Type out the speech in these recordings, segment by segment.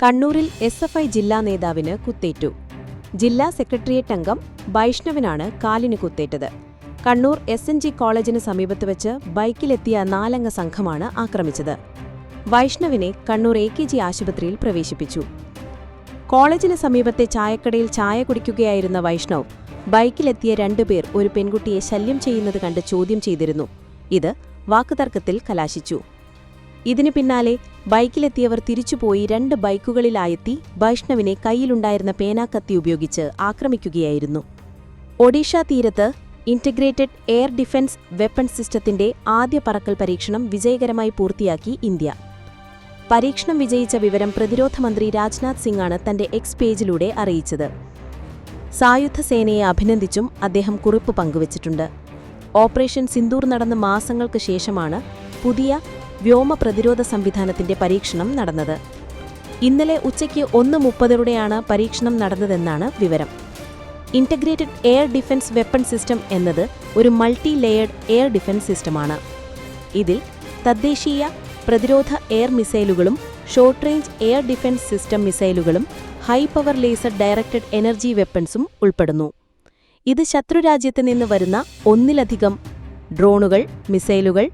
കണ്ണൂരിൽ SFI ജില്ലാ നേതാവിന് കുത്തേറ്റു. ജില്ലാ സെക്രട്ടേറിയറ്റ് അംഗം വൈഷ്ണവിനാണ് കാലിന് കുത്തേറ്റത്. കണ്ണൂർ SNG കോളേജിന് സമീപത്ത് വെച്ച് ബൈക്കിലെത്തിയ 4 അംഗ സംഘമാണ് ആക്രമിച്ചത്. വൈഷ്ണവിനെ കണ്ണൂർ AKG ആശുപത്രിയിൽ പ്രവേശിപ്പിച്ചു. കോളേജിന് സമീപത്തെ ചായക്കടയിൽ ചായ കുടിക്കുകയായിരുന്ന വൈഷ്ണവ് ബൈക്കിലെത്തിയ 2 പേർ ഒരു പെൺകുട്ടിയെ ശല്യം ചെയ്യുന്നത് കണ്ട് ചോദ്യം ചെയ്തിരുന്നു. ഇത് വാക്കുതർക്കത്തിൽ കലാശിച്ചു. ഇതിനു പിന്നാലെ ബൈക്കിലെത്തിയവർ തിരിച്ചുപോയി 2 ബൈക്കുകളിലായെത്തി വൈഷ്ണവിനെ കയ്യിലുണ്ടായിരുന്ന പേനാക്കത്തി ഉപയോഗിച്ച് ആക്രമിക്കുകയായിരുന്നു. ഒഡീഷ തീരത്ത് ഇന്റഗ്രേറ്റഡ് എയർ ഡിഫൻസ് വെപ്പൺസ് സിസ്റ്റത്തിന്റെ ആദ്യ പറക്കൽ പരീക്ഷണം വിജയകരമായി പൂർത്തിയാക്കി ഇന്ത്യ. പരീക്ഷണം വിജയിച്ച വിവരം പ്രതിരോധ മന്ത്രി രാജ്നാഥ് സിംഗാണ് തന്റെ എക്സ് പേജിലൂടെ അറിയിച്ചത്. സായുധ സേനയെ അഭിനന്ദിച്ചും അദ്ദേഹം കുറിപ്പ് പങ്കുവച്ചിട്ടുണ്ട്. ഓപ്പറേഷൻ സിന്ദൂർ നടന്ന മാസങ്ങൾക്ക് ശേഷമാണ് പുതിയ വ്യോമ പ്രതിരോധ സംവിധാനത്തിന്റെ പരീക്ഷണം നടന്നത്. ഇന്നലെ ഉച്ചയ്ക്ക് 1:30 പരീക്ഷണം നടന്നതെന്നാണ് വിവരം. Integrated air defence weapon system എന്നത് ഒരു മൾട്ടി ലെയേർഡ് എയർ ഡിഫൻസ് സിസ്റ്റമാണ്. ഇതിൽ തദ്ദേശീയ പ്രതിരോധ എയർ മിസൈലുകളും short range air defence system മിസൈലുകളും high power laser directed energy വെപ്പൺസും ഉൾപ്പെടുന്നു. ഇത് ശത്രുരാജ്യത്ത് നിന്ന് വരുന്ന ഒന്നിലധികം ഡ്രോണുകൾ, മിസൈലുകൾ,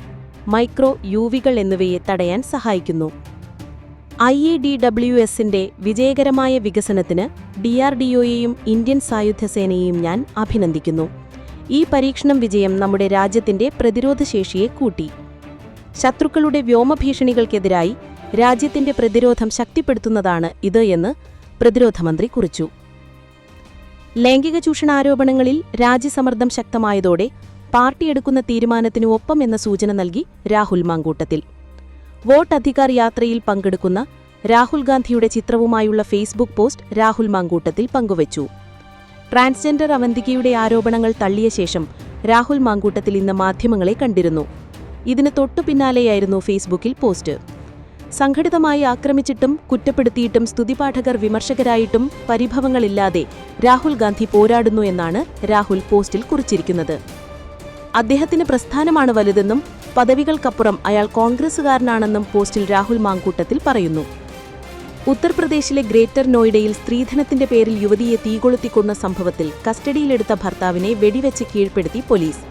മൈക്രോ യുവികൾ എന്നിവയെ തടയാൻ സഹായിക്കുന്നു. IADWSന്റെ വിജയകരമായ വികസനത്തിന് DRDOയെയും ഇന്ത്യൻ സായുധ സേനയെയും ഞാൻ അഭിനന്ദിക്കുന്നു. ഈ പരീക്ഷണം വിജയം നമ്മുടെ രാജ്യത്തിന്റെ പ്രതിരോധശേഷിയെ കൂട്ടി. ശത്രുക്കളുടെ വ്യോമഭീഷണികൾക്കെതിരായി രാജ്യത്തിന്റെ പ്രതിരോധം ശക്തിപ്പെടുത്തുന്നതാണ് ഇത് എന്ന് പ്രതിരോധമന്ത്രി കുറിച്ചു. ലൈംഗിക ചൂഷണാരോപണങ്ങളിൽ രാജ്യസമ്മർദ്ദം ശക്തമായതോടെ പാർട്ടി എടുക്കുന്ന തീരുമാനത്തിനു ഒപ്പം എന്ന സൂചന നൽകി രാഹുൽ മാങ്കൂട്ടത്തിൽ. വോട്ട് അധികാർ യാത്രയിൽ പങ്കെടുക്കുന്ന രാഹുൽ ഗാന്ധിയുടെ ചിത്രവുമായുള്ള ഫേസ്ബുക്ക് പോസ്റ്റ് രാഹുൽ മാങ്കൂട്ടത്തിൽ പങ്കുവച്ചു. ട്രാൻസ്ജെൻഡർ അവന്തികയുടെ ആരോപണങ്ങൾ തള്ളിയ ശേഷം രാഹുൽ മാങ്കൂട്ടത്തിൽ ഇന്ന് മാധ്യമങ്ങളെ കണ്ടിരുന്നു. ഇതിന് തൊട്ടുപിന്നാലെയായിരുന്നു ഫേസ്ബുക്കിൽ പോസ്റ്റ്. സംഘടിതമായി ആക്രമിച്ചിട്ടും കുറ്റപ്പെടുത്തിയിട്ടും സ്തുതിപാഠകർ വിമർശകരായിട്ടും പരിഭവങ്ങളില്ലാതെ രാഹുൽ ഗാന്ധി പോരാടുന്നു എന്നാണ് രാഹുൽ പോസ്റ്റിൽ കുറിച്ചിരിക്കുന്നത്. അദ്ദേഹത്തിന് പ്രസ്ഥാനമാണ് വലുതെന്നും പദവികൾക്കപ്പുറം അയാൾ കോൺഗ്രസുകാരനാണെന്നും പോസ്റ്റിൽ രാഹുൽ മാങ്കൂട്ടത്തിൽ പറയുന്നു. ഉത്തർപ്രദേശിലെ ഗ്രേറ്റർ നോയിഡയിൽ സ്ത്രീധനത്തിന്റെ പേരിൽ യുവതിയെ തീകൊളുത്തിക്കൊന്ന സംഭവത്തിൽ കസ്റ്റഡിയിലെടുത്ത ഭർത്താവിനെ വെടിവെച്ച് കീഴ്പ്പെടുത്തി പോലീസ്.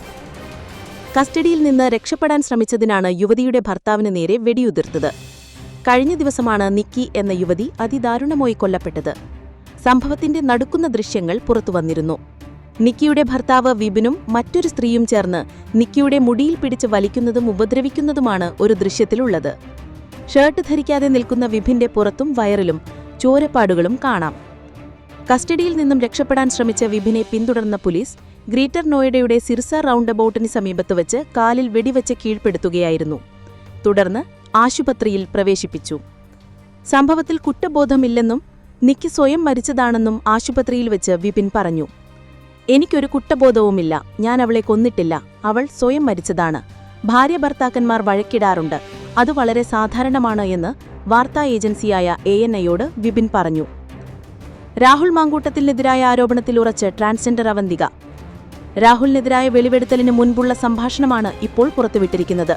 കസ്റ്റഡിയിൽ നിന്ന് രക്ഷപ്പെടാൻ ശ്രമിച്ചതിനാണ് യുവതിയുടെ ഭർത്താവിന് നേരെ വെടിയുതിർത്തത്. കഴിഞ്ഞ ദിവസമാണ് നിക്കി എന്ന യുവതി അതിദാരുണമായി കൊല്ലപ്പെട്ടത്. സംഭവത്തിന്റെ നടുക്കുന്ന ദൃശ്യങ്ങൾ പുറത്തുവന്നിരുന്നു. നിക്കിയുടെ ഭർത്താവ് വിപിനും മറ്റൊരു സ്ത്രീയും ചേർന്ന് നിക്കിയുടെ മുടിയിൽ പിടിച്ച് വലിക്കുന്നതും ഉപദ്രവിക്കുന്നതുമാണ് ഒരു ദൃശ്യത്തിലുള്ളത്. ഷർട്ട് ധരിക്കാതെ നിൽക്കുന്ന വിപിന്റെ പുറത്തും വയറിലും ചോരപ്പാടുകളും കാണാം. കസ്റ്റഡിയിൽ നിന്നും രക്ഷപ്പെടാൻ ശ്രമിച്ച വിപിനെ പിന്തുടർന്ന പോലീസ് ഗ്രേറ്റർ നോയിഡയുടെ സിർസ റൗണ്ട് അബൌട്ടിന് സമീപത്ത് വച്ച് കാലിൽ വെടിവെച്ച് കീഴ്പ്പെടുത്തുകയായിരുന്നു. തുടർന്ന് ആശുപത്രിയിൽ പ്രവേശിപ്പിച്ചു. സംഭവത്തിൽ കുറ്റബോധമില്ലെന്നും നിക്കി സ്വയം മരിച്ചതാണെന്നും ആശുപത്രിയിൽ വെച്ച് വിപിൻ പറഞ്ഞു. എനിക്കൊരു കുറ്റബോധവുമില്ല, ഞാൻ അവളെ കൊന്നിട്ടില്ല, അവൾ സ്വയം മരിച്ചതാണ്. ഭാര്യ ഭർത്താക്കന്മാർ വഴക്കിടാറുണ്ട്, അത് വളരെ സാധാരണമാണ് എന്ന് വാർത്താ ഏജൻസിയായ ANIയോട് വിപിൻ പറഞ്ഞു. രാഹുൽ മാങ്കൂട്ടത്തിനെതിരായ ആരോപണത്തിൽ ഉറച്ച് ട്രാൻസ്ജെൻഡർ അവന്തിക. രാഹുലിനെതിരായ വെളിപ്പെടുത്തലിന് മുൻപുള്ള സംഭാഷണമാണ് ഇപ്പോൾ പുറത്തുവിട്ടിരിക്കുന്നത്.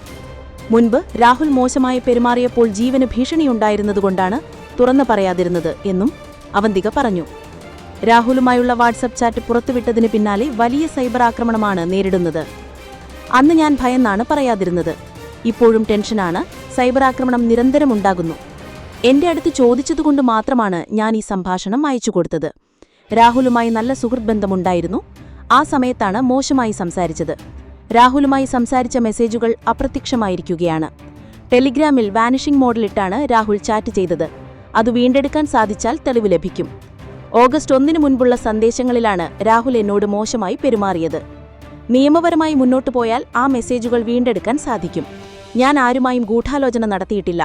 മുൻപ് രാഹുൽ മോശമായി പെരുമാറിയപ്പോൾ ജീവന് ഭീഷണിയുണ്ടായിരുന്നതുകൊണ്ടാണ് തുറന്നു പറയാതിരുന്നത് എന്നും അവന്തിക പറഞ്ഞു. രാഹുലുമായുള്ള വാട്സപ്പ് ചാറ്റ് പുറത്തുവിട്ടതിന് പിന്നാലെ വലിയ സൈബർ ആക്രമണമാണ് നേരിടുന്നത്. അന്ന് ഞാൻ ഭയന്നാണ് പറയാതിരുന്നത്. ഇപ്പോഴും ടെൻഷനാണ്. സൈബർ ആക്രമണം നിരന്തരമുണ്ടാകുന്നു. എന്റെ അടുത്ത് ചോദിച്ചതുകൊണ്ട് മാത്രമാണ് ഞാൻ ഈ സംഭാഷണം അയച്ചുകൊടുത്തത്. രാഹുലുമായി നല്ല സുഹൃത്ത് ബന്ധമുണ്ടായിരുന്നു. ആ സമയത്താണ് മോശമായി സംസാരിച്ചത്. രാഹുലുമായി സംസാരിച്ച മെസ്സേജുകൾ അപ്രത്യക്ഷമായിരിക്കുകയാണ്. ടെലിഗ്രാമിൽ വാനിഷിംഗ് മോഡിലിട്ടാണ് രാഹുൽ ചാറ്റ് ചെയ്തത്. അത് വീണ്ടെടുക്കാൻ സാധിച്ചാൽ തെളിവ് ലഭിക്കും. ഓഗസ്റ്റ് 1 മുൻപുള്ള സന്ദേശങ്ങളിലാണ് രാഹുൽ എന്നോട് മോശമായി പെരുമാറിയത്. നിയമപരമായി മുന്നോട്ടു പോയാൽ ആ മെസ്സേജുകൾ വീണ്ടെടുക്കാൻ സാധിക്കും. ഞാൻ ആരുമായും ഗൂഢാലോചന നടത്തിയിട്ടില്ല.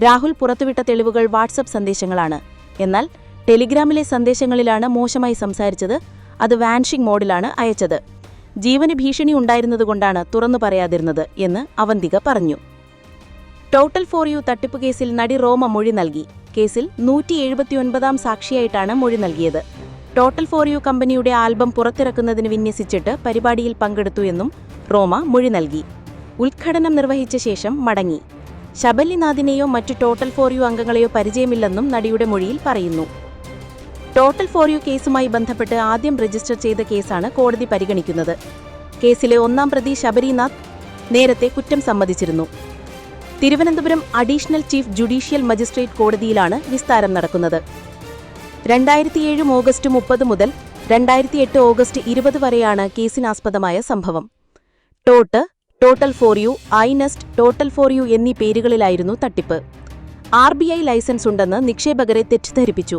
രാഹുൽ പുറത്തുവിട്ട തെളിവുകൾ വാട്സപ്പ് സന്ദേശങ്ങളാണ്. എന്നാൽ ടെലിഗ്രാമിലെ സന്ദേശങ്ങളിലാണ് മോശമായി സംസാരിച്ചത്. അത് വാനിഷിംഗ് മോഡിലാണ് അയച്ചത്. ജീവന് ഭീഷണി ഉണ്ടായിരുന്നതുകൊണ്ടാണ് തുറന്നു പറയാതിരുന്നത് എന്ന് അവന്തിക പറഞ്ഞു. ടോട്ടൽ ഫോർ യു തട്ടിപ്പ് കേസിൽ നടി റോമ മൊഴി നൽകി. കേസിൽ 179 സാക്ഷിയായിട്ടാണ് മൊഴി നൽകിയത്. ടോട്ടൽ ഫോർ യു കമ്പനിയുടെ ആൽബം പുറത്തിറക്കുന്നതിന് വിന്യസിച്ചിട്ട് പരിപാടിയിൽ പങ്കെടുത്തു എന്നും റോമ മൊഴി നൽകി. ഉദ്ഘാടനം നിർവഹിച്ച ശേഷം മടങ്ങി. ശബരിനാഥിനെയോ മറ്റു ടോട്ടൽ ഫോർ യു അംഗങ്ങളെയോ പരിചയമില്ലെന്നും നടിയുടെ മൊഴിയിൽ പറയുന്നു. ടോട്ടൽ ഫോർ യു കേസുമായി ബന്ധപ്പെട്ട് ആദ്യം രജിസ്റ്റർ ചെയ്ത കേസാണ് കോടതി പരിഗണിക്കുന്നത്. കേസിലെ ഒന്നാം പ്രതി ശബരിനാഥ് നേരത്തെ കുറ്റം സമ്മതിച്ചിരുന്നു. Thiruvananthapuram additional chief judicial magistrate കോടതിയിലാണ് വിസ്താരം നടക്കുന്നത്. 2007 ഓഗസ്റ്റ് 30 മുതൽ 2008 ഓഗസ്റ്റ് 20 വരെയാണ് കേസിനാസ്പദമായ സംഭവം. Total for you, iNest, total for you എന്നീ പേരുകളിലായിരുന്നു തട്ടിപ്പ്. RBI ലൈസൻസ് ഉണ്ടെന്ന് നിക്ഷേപകരെ തെറ്റിദ്ധരിപ്പിച്ചു.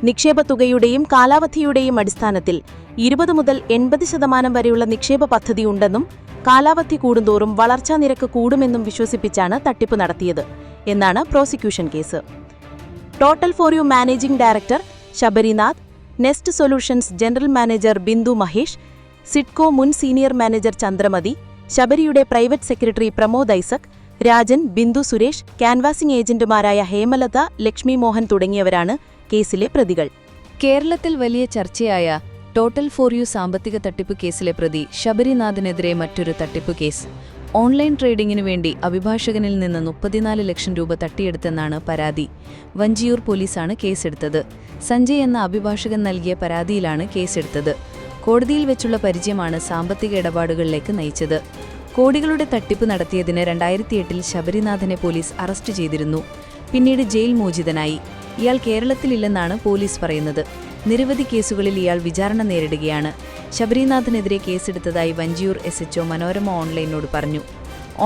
നിക്ഷേപ തുകയുടെയും കാലാവധിയുടെയും അടിസ്ഥാനത്തിൽ 20 മുതൽ 80% വരെയുള്ള നിക്ഷേപ പദ്ധതിയുണ്ടെന്നും കാലാവധി കൂടുന്തോറും വളർച്ചാ നിരക്ക് കൂടുമെന്നും വിശ്വസിപ്പിച്ചാണ് തട്ടിപ്പ് നടത്തിയത് എന്നാണ് prosecution case. Total for you managing director Sabarinath, nest solutions general manager Bindu Mahesh, SIDCO മുൻ സീനിയർ മാനേജർ ചന്ദ്രമതി, ശബരിയുടെ private secretary Pramod Isaac, Rajan, Bindu Suresh, canvassing ഏജന്റുമാരായ ഹേമലത, ലക്ഷ്മി മോഹൻ തുടങ്ങിയവരാണ് കേസിലെ പ്രതികൾ. കേരളത്തിൽ വലിയ ചർച്ചയായ ടോട്ടൽ ഫോർ യു സാമ്പത്തിക തട്ടിപ്പ് കേസിലെ പ്രതി ശബരിനാഥിനെതിരെ മറ്റൊരു തട്ടിപ്പ് കേസ്. ഓൺലൈൻ ട്രേഡിംഗിനു വേണ്ടി അഭിഭാഷകനിൽ നിന്ന് 34 ലക്ഷം രൂപ തട്ടിയെടുത്തെന്നാണ് പരാതി. വഞ്ചിയൂർ പോലീസാണ് കേസെടുത്തത്. സഞ്ജയ് എന്ന അഭിഭാഷകൻ നൽകിയ പരാതിയിലാണ് കേസെടുത്തത്. കോടതിയിൽ വെച്ചുള്ള പരിചയമാണ് സാമ്പത്തിക ഇടപാടുകളിലേക്ക് നയിച്ചത്. കോടികളുടെ തട്ടിപ്പ് നടത്തിയതിന് 2008 ശബരിനാഥനെ പോലീസ് അറസ്റ്റ് ചെയ്തിരുന്നു. പിന്നീട് ജയിൽ മോചിതനായി. ഇയാൾ കേരളത്തിലില്ലെന്നാണ് പോലീസ് പറയുന്നത്. നിരവധി കേസുകളിൽ ഇയാൾ വിചാരണ നേരിടുകയാണ്. ശബരിനാഥിനെതിരെ കേസെടുത്തതായി വഞ്ചിയൂർ SHO മനോരമ ഓൺലൈനോട് പറഞ്ഞു.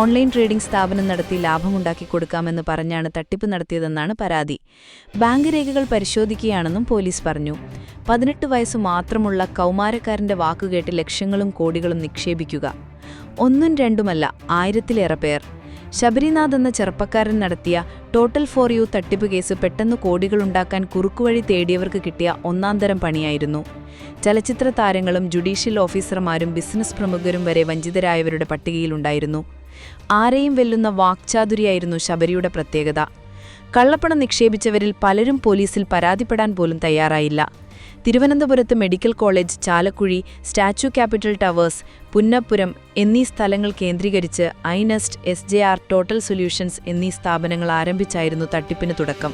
ഓൺലൈൻ ട്രേഡിംഗ് സ്ഥാപനം നടത്തി ലാഭമുണ്ടാക്കി കൊടുക്കാമെന്ന് പറഞ്ഞാണ് തട്ടിപ്പ് നടത്തിയതെന്നാണ് പരാതി. ബാങ്ക് രേഖകൾ പരിശോധിക്കുകയാണെന്നും പോലീസ് പറഞ്ഞു. 18 വയസ്സ് മാത്രമുള്ള കൗമാരക്കാരന്റെ വാക്കുകേട്ട് ലക്ഷങ്ങളും കോടികളും നിക്ഷേപിക്കുക. ഒന്നും രണ്ടുമല്ല, 1000-ലേറെ പേർ. ശബരിനാഥ് എന്ന ചെറുപ്പക്കാരൻ നടത്തിയ ടോട്ടൽ ഫോർ യു തട്ടിപ്പ് കേസ് പെട്ടെന്ന് കോടികളുണ്ടാക്കാൻ കുറുക്കുവഴി തേടിയവർക്ക് കിട്ടിയ ഒന്നാന്തരം പണിയായിരുന്നു. ചലച്ചിത്ര താരങ്ങളും ജുഡീഷ്യൽ ഓഫീസർമാരും ബിസിനസ് പ്രമുഖരും വരെ വഞ്ചിതരായവരുടെ പട്ടികയിലുണ്ടായിരുന്നു. ആരെയും വെല്ലുന്ന വാക്ചാതുരിയായിരുന്നു ശബരിയുടെ പ്രത്യേകത. കള്ളപ്പണം നിക്ഷേപിച്ചവരിൽ പലരും പോലീസിൽ പരാതിപ്പെടാൻ പോലും തയ്യാറായില്ല. തിരുവനന്തപുരത്ത് medical college, Chalakkuzhi, statue capital towers, Punnapuram എന്നീ സ്ഥലങ്ങൾ കേന്ദ്രീകരിച്ച് ഐനെസ്റ്റ്, SJR, ടോട്ടൽ സൊല്യൂഷൻസ് എന്നീ സ്ഥാപനങ്ങൾ ആരംഭിച്ചായിരുന്നു തട്ടിപ്പിന് തുടക്കം.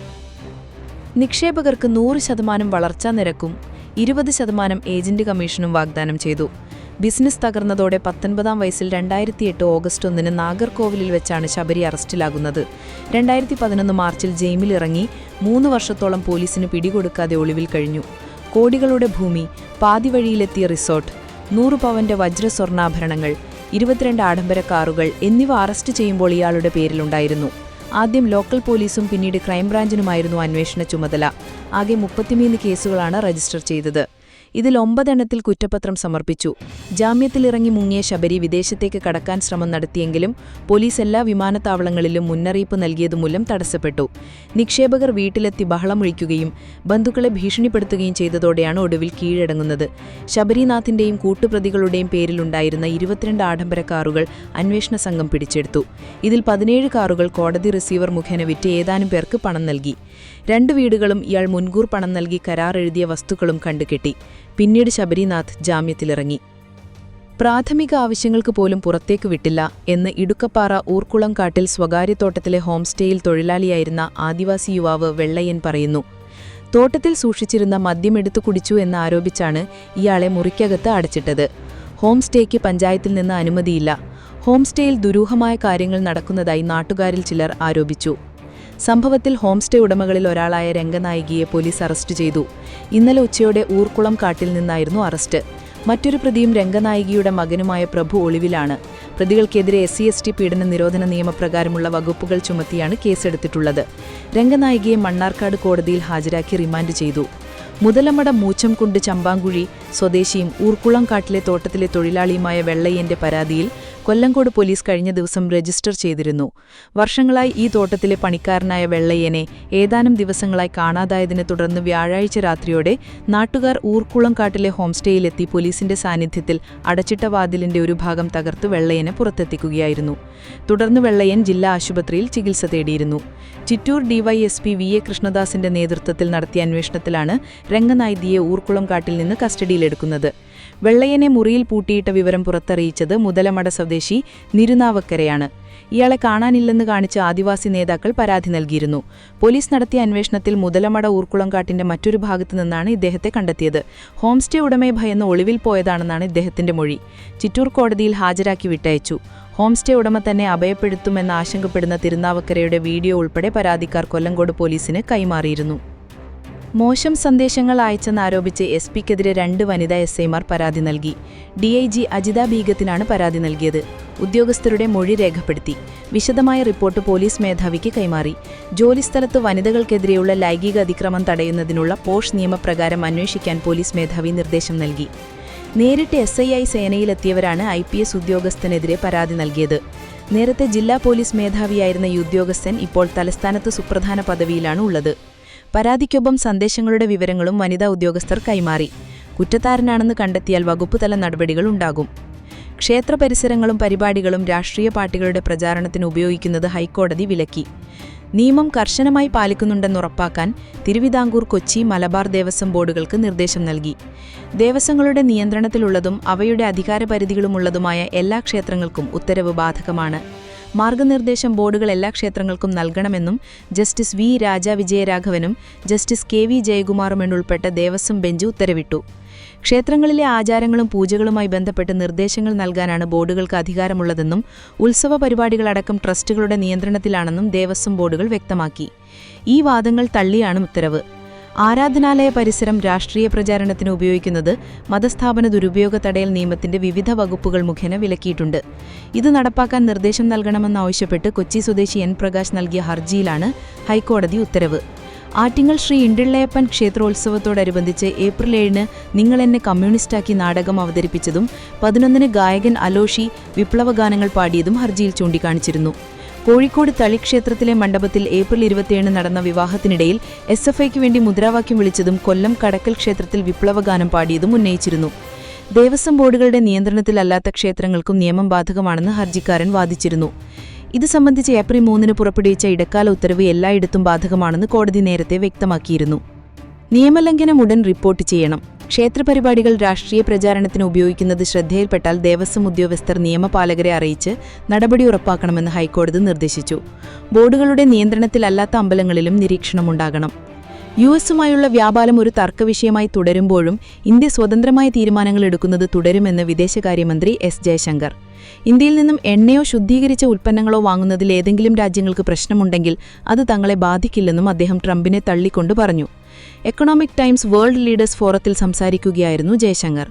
നിക്ഷേപകർക്ക് 100% വളർച്ചാ നിരക്കും 20% ഏജന്റ് കമ്മീഷനും വാഗ്ദാനം ചെയ്തു. ബിസിനസ് തകർന്നതോടെ 19-ാം വയസ്സിൽ 2008 ഓഗസ്റ്റ് 1 നാഗർകോവിലിൽ വെച്ചാണ് ശബരി അറസ്റ്റിലാകുന്നത്. 2011 മാർച്ചിൽ ജയിലിലിറങ്ങി 3 വർഷത്തോളം പോലീസിന് പിടികൊടുക്കാതെ ഒളിവിൽ കഴിഞ്ഞു. കോടികളുടെ ഭൂമി, പാതിവഴിയിലെത്തിയ റിസോർട്ട്, 100 പവന്റെ വജ്രസ്വർണ്ണാഭരണങ്ങൾ, 22 ആഡംബര കാറുകൾ എന്നിവ അറസ്റ്റ് ചെയ്യുമ്പോൾ ഇയാളുടെ പേരിലുണ്ടായിരുന്നു. ആദ്യം ലോക്കൽ പോലീസും പിന്നീട് ക്രൈംബ്രാഞ്ചിനുമായിരുന്നു അന്വേഷണ ചുമതല. ആകെ 33 കേസുകളാണ് രജിസ്റ്റർ ചെയ്തത്. ഇതിൽ 9 എണ്ണത്തിൽ കുറ്റപത്രം സമർപ്പിച്ചു. ജാമ്യത്തിലിറങ്ങി മുങ്ങിയ ശബരി വിദേശത്തേക്ക് കടക്കാൻ ശ്രമം നടത്തിയെങ്കിലും പോലീസ് എല്ലാ വിമാനത്താവളങ്ങളിലും മുന്നറിയിപ്പ് നൽകിയതുമൂലം തടസ്സപ്പെട്ടു. നിക്ഷേപകർ വീട്ടിലെത്തി ബഹളമൊഴിക്കുകയും ബന്ധുക്കളെ ഭീഷണിപ്പെടുത്തുകയും ചെയ്തതോടെയാണ് ഒടുവിൽ കീഴടങ്ങുന്നത്. ശബരിനാഥിന്റെയും കൂട്ടുപ്രതികളുടെയും പേരിലുണ്ടായിരുന്ന 22 ആഡംബര കാറുകൾ അന്വേഷണ സംഘം പിടിച്ചെടുത്തു. ഇതിൽ 17 കാറുകൾ കോടതി റിസീവർ മുഖേന വിറ്റ് ഏതാനും പേർക്ക് പണം നൽകി. 2 വീടുകളും ഇയാൾ മുൻകൂർ പണം നൽകി കരാർ എഴുതിയ വസ്തുക്കളും കണ്ടുകെട്ടി. പിന്നീട് ശബരിനാഥ് ജാമ്യത്തിലിറങ്ങി. പ്രാഥമിക ആവശ്യങ്ങൾക്ക് പോലും പുറത്തേക്ക് വിട്ടില്ല എന്ന് ഇടുക്കപ്പാറ ഊർക്കുളംകാട്ടിൽ സ്വകാര്യ തോട്ടത്തിലെ ഹോം സ്റ്റേയിൽ തൊഴിലാളിയായിരുന്ന ആദിവാസി യുവാവ് വെള്ളയ്യൻ പറയുന്നു. തോട്ടത്തിൽ സൂക്ഷിച്ചിരുന്ന മദ്യം എടുത്തു കുടിച്ചു എന്നാരോപിച്ചാണ് ഇയാളെ മുറിക്കകത്ത് അടച്ചിട്ടത്. ഹോം സ്റ്റേക്ക് പഞ്ചായത്തിൽ നിന്ന് അനുമതിയില്ല. ഹോം സ്റ്റേയിൽ ദുരൂഹമായ കാര്യങ്ങൾ നടക്കുന്നതായി നാട്ടുകാരിൽ ചിലർ ആരോപിച്ചു. സംഭവത്തിൽ ഹോം സ്റ്റേ ഉടമകളിൽ ഒരാളായ രംഗനായികയെ പോലീസ് അറസ്റ്റ് ചെയ്തു. ഇന്നലെ ഉച്ചയോടെ ഊർക്കുളം കാട്ടിൽ നിന്നായിരുന്നു അറസ്റ്റ്. മറ്റൊരു പ്രതിയും രംഗനായികയുടെ മകനുമായ പ്രഭു ഒളിവിലാണ്. പ്രതികൾക്കെതിരെ SC/ST പീഡന നിരോധന നിയമപ്രകാരമുള്ള വകുപ്പുകൾ ചുമത്തിയാണ് കേസെടുത്തിട്ടുള്ളത്. രംഗനായികയെ മണ്ണാർക്കാട് കോടതിയിൽ ഹാജരാക്കി റിമാൻഡ് ചെയ്തു. മുതലമട മൂച്ചംകുണ്ട് ചമ്പാങ്കുഴി സ്വദേശിയും ഊർക്കുളംകാട്ടിലെ തോട്ടത്തിലെ തൊഴിലാളിയുമായ വെള്ളയ്യന്റെ പരാതിയിൽ കൊല്ലങ്കോട് പോലീസ് കഴിഞ്ഞ ദിവസം രജിസ്റ്റർ ചെയ്തിരുന്നു. വർഷങ്ങളായി ഈ തോട്ടത്തിലെ പണിക്കാരനായ വെള്ളയ്യനെ ഏതാനും ദിവസങ്ങളായി കാണാതായതിനെ തുടർന്ന് വ്യാഴാഴ്ച രാത്രിയോടെ നാട്ടുകാർ ഊർക്കുളംകാട്ടിലെ ഹോംസ്റ്റേയിലെത്തി പോലീസിന്റെ സാന്നിധ്യത്തിൽ അടച്ചിട്ട വാതിലിന്റെ ഒരു ഭാഗം തകർത്ത് വെള്ളയ്യനെ പുറത്തെത്തിക്കുകയായിരുന്നു. തുടർന്ന് വെള്ളയ്യൻ ജില്ലാ ആശുപത്രിയിൽ ചികിത്സ തേടിയിരുന്നു. ചിറ്റൂർ DYSP VA കൃഷ്ണദാസിന്റെ നേതൃത്വത്തിൽ നടത്തിയ അന്വേഷണത്തിലാണ് രംഗനായികയെ ഊർക്കുളംകാട്ടിൽ നിന്ന് കസ്റ്റഡിയിലെടുക്കുന്നത്. വെള്ളയനെ മുറിയിൽ പൂട്ടിയിട്ട വിവരം പുറത്തറിയിച്ചത് മുതലമട സ്വദേശി നിരുനാവക്കരയാണ്. ഇയാളെ കാണാനില്ലെന്ന് കാണിച്ച് ആദിവാസി നേതാക്കൾ പരാതി നൽകിയിരുന്നു. പോലീസ് നടത്തിയ അന്വേഷണത്തിൽ മുതലമട ഊർക്കുളംകാട്ടിന്റെ മറ്റൊരു ഭാഗത്തു നിന്നാണ് ഇദ്ദേഹത്തെ കണ്ടെത്തിയത്. ഹോം സ്റ്റേ ഉടമയെ ഭയന്ന് ഒളിവിൽ പോയതാണെന്നാണ് ഇദ്ദേഹത്തിന്റെ മൊഴി. ചിറ്റൂർ കോടതിയിൽ ഹാജരാക്കി വിട്ടയച്ചു. ഹോം സ്റ്റേ ഉടമ തന്നെ അഭയപ്പെടുത്തുമെന്ന് ആശങ്കപ്പെടുന്ന തിരുനാവക്കരയുടെ വീഡിയോ ഉൾപ്പെടെ പരാതിക്കാർ കൊല്ലങ്കോട് പോലീസിന് കൈമാറിയിരുന്നു. മോശം സന്ദേശങ്ങൾ അയച്ചെന്നാരോപിച്ച് എസ് പിക്കെതിരെ 2 വനിതാ എസ്ഐമാർ പരാതി നൽകി. DIG അജിത ബീഗത്തിനാണ് പരാതി നൽകിയത്. ഉദ്യോഗസ്ഥരുടെ മൊഴി രേഖപ്പെടുത്തി. വിശദമായ റിപ്പോർട്ട് പോലീസ് മേധാവിക്ക് കൈമാറി. ജോലിസ്ഥലത്ത് വനിതകൾക്കെതിരെയുള്ള ലൈംഗിക അതിക്രമം തടയുന്നതിനുള്ള പോഷ് നിയമപ്രകാരം അന്വേഷിക്കാൻ പോലീസ് മേധാവി നിർദ്ദേശം നൽകി. നേരിട്ട് SII സേനയിലെത്തിയവരാണ് IPS ഉദ്യോഗസ്ഥനെതിരെ പരാതി നൽകിയത്. നേരത്തെ ജില്ലാ പോലീസ് മേധാവിയായിരുന്ന ഈ ഉദ്യോഗസ്ഥൻ ഇപ്പോൾ തലസ്ഥാനത്ത് സുപ്രധാന പദവിയിലാണ് ഉള്ളത്. പരാതിക്കൊപ്പം സന്ദേശങ്ങളുടെ വിവരങ്ങളും വനിതാ ഉദ്യോഗസ്ഥർ കൈമാറി. കുറ്റക്കാരനാണെന്ന് കണ്ടെത്തിയാൽ വകുപ്പുതല നടപടികൾ ഉണ്ടാകും. ക്ഷേത്ര പരിസരങ്ങളും പരിപാടികളും രാഷ്ട്രീയ പാർട്ടികളുടെ പ്രചാരണത്തിന് ഉപയോഗിക്കുന്നത് ഹൈക്കോടതി വിലക്കി. നിയമം കർശനമായി പാലിക്കുന്നുണ്ടെന്നുറപ്പാക്കാൻ തിരുവിതാംകൂർ, കൊച്ചി, മലബാർ ദേവസ്വം ബോർഡുകൾക്ക് നിർദ്ദേശം നൽകി. ദേവസ്വങ്ങളുടെ നിയന്ത്രണത്തിലുള്ളതും അവയുടെ അധികാരപരിധികളുമുള്ളതുമായ എല്ലാ ക്ഷേത്രങ്ങൾക്കും ഉത്തരവ് ബാധകമാണ്. മാർഗനിർദ്ദേശം ബോർഡുകൾ എല്ലാ ക്ഷേത്രങ്ങൾക്കും നൽകണമെന്നും ജസ്റ്റിസ് V. രാജാവിജയരാഘവനും ജസ്റ്റിസ് KV. ജയകുമാറും ഉൾപ്പെട്ട ദേവസ്വം ബെഞ്ച് ഉത്തരവിട്ടു. ക്ഷേത്രങ്ങളിലെ ആചാരങ്ങളും പൂജകളുമായി ബന്ധപ്പെട്ട് നിർദ്ദേശങ്ങൾ നൽകാനാണ് ബോർഡുകൾക്ക് അധികാരമുള്ളതെന്നും ഉത്സവ പരിപാടികളടക്കം ട്രസ്റ്റുകളുടെ നിയന്ത്രണത്തിലാണെന്നും ദേവസ്വം ബോർഡുകൾ വ്യക്തമാക്കി. ഈ വാദങ്ങൾ തള്ളിയാണ് ഉത്തരവ്. ആരാധനാലയ പരിസരം രാഷ്ട്രീയ പ്രചാരണത്തിന് ഉപയോഗിക്കുന്നത് മതസ്ഥാപന ദുരുപയോഗ തടയൽ നിയമത്തിന്റെ വിവിധ വകുപ്പുകൾ മുഖേന വിലക്കിയിട്ടുണ്ട്. ഇത് നടപ്പാക്കാൻ നിർദ്ദേശം നൽകണമെന്നാവശ്യപ്പെട്ട് കൊച്ചി സ്വദേശി N. പ്രകാശ് നൽകിയ ഹർജിയിലാണ് ഹൈക്കോടതി ഉത്തരവ്. ആറ്റിങ്ങൽ ശ്രീ ഇണ്ടിള്ളയപ്പൻ ക്ഷേത്രോത്സവത്തോടനുബന്ധിച്ച് ഏപ്രിൽ 7 നിങ്ങൾ എന്നെ കമ്മ്യൂണിസ്റ്റാക്കി നാടകം അവതരിപ്പിച്ചതും 11 ഗായകൻ അലോഷി വിപ്ലവഗാനങ്ങൾ പാടിയതും ഹർജിയിൽ ചൂണ്ടിക്കാണിച്ചിരുന്നു. കോഴിക്കോട് തളിക്ഷേത്രത്തിലെ മണ്ഡപത്തിൽ ഏപ്രിൽ 27 നടന്ന വിവാഹത്തിനിടയിൽ SFIക്ക് വേണ്ടി മുദ്രാവാക്യം വിളിച്ചതും കൊല്ലം കടക്കൽ ക്ഷേത്രത്തിൽ വിപ്ലവഗാനം പാടിയതും ഉന്നയിച്ചിരുന്നു. ദേവസ്വം ബോർഡുകളുടെ നിയന്ത്രണത്തിലല്ലാത്ത ക്ഷേത്രങ്ങൾക്കും നിയമം ബാധകമാണെന്ന് ഹർജിക്കാരൻ വാദിച്ചിരുന്നു. ഇത് സംബന്ധിച്ച് ഏപ്രിൽ 3 പുറപ്പെടുവിച്ച ഇടക്കാല ഉത്തരവ് എല്ലായിടത്തും ബാധകമാണെന്ന് കോടതി നേരത്തെ വ്യക്തമാക്കിയിരുന്നു. നിയമലംഘനം ഉടൻ റിപ്പോർട്ട് ചെയ്യണം. ക്ഷേത്രപരിപാടികൾ രാഷ്ട്രീയ പ്രചാരണത്തിന് ഉപയോഗിക്കുന്നത് ശ്രദ്ധയിൽപ്പെട്ടാൽ ദേവസ്വം ഉദ്യോഗസ്ഥർ നിയമപാലകരെ അറിയിച്ച് നടപടി ഉറപ്പാക്കണമെന്ന് ഹൈക്കോടതി നിർദ്ദേശിച്ചു. ബോർഡുകളുടെ നിയന്ത്രണത്തിലല്ലാത്ത അമ്പലങ്ങളിലും നിരീക്ഷണമുണ്ടാകണം. US-ഉമായുള്ള വ്യാപാരം ഒരു തർക്കവിഷയമായി തുടരുമ്പോഴും ഇന്ത്യ സ്വതന്ത്രമായ തീരുമാനങ്ങൾ എടുക്കുന്നത് തുടരുമെന്ന് വിദേശകാര്യമന്ത്രി S. ജയശങ്കർ. ഇന്ത്യയിൽ നിന്നും എണ്ണയോ ശുദ്ധീകരിച്ച ഉൽപ്പന്നങ്ങളോ വാങ്ങുന്നതിൽ ഏതെങ്കിലും രാജ്യങ്ങൾക്ക് പ്രശ്നമുണ്ടെങ്കിൽ അത് തങ്ങളെ ബാധിക്കില്ലെന്നും അദ്ദേഹം ട്രംപിനെ തള്ളിക്കൊണ്ട് പറഞ്ഞു. എക്കണോമിക് ടൈംസ് വേൾഡ് ലീഡേഴ്സ് ഫോറത്തിൽ സംസാരിക്കുകയായിരുന്നു Jaishankar.